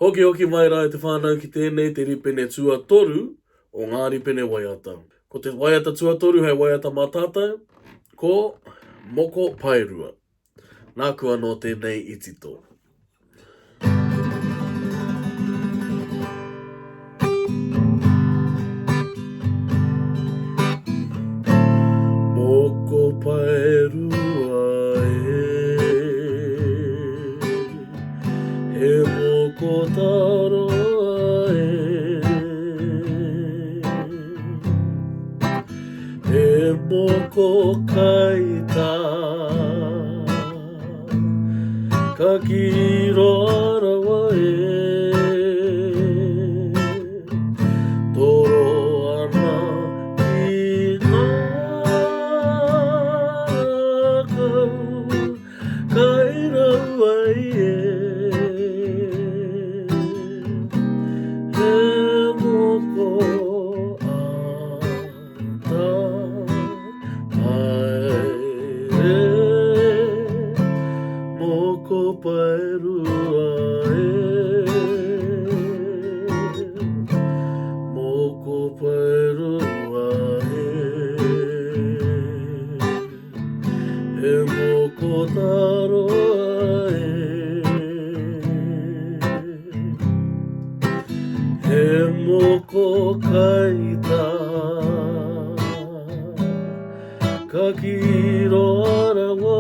Hoki hoki mai rā e te whānau ki tēnei te ripene tuatoru o ngā ripene waiata. Ko te waiata tuatoru hei waiata mātātai, ko Mokopaerua. Nā kua no tēnei itito. Mokopaerua he moko tāroa he moko kaitā kakī rawa Toro ana i ngā rākau kairaua he moko ata haere Mokopaerua Mokopaerua he moko tāroa he moko kaitā kakī rawa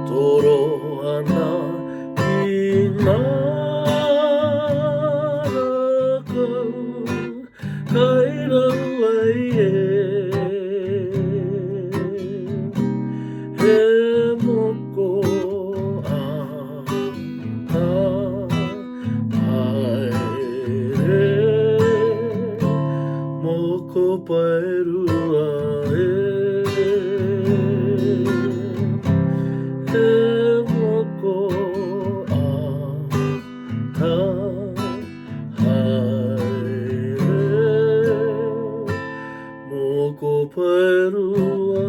Toro ana i ngā rākau kairaua he moko ata haere Mokopaerua he moko ata haere Mokopaerua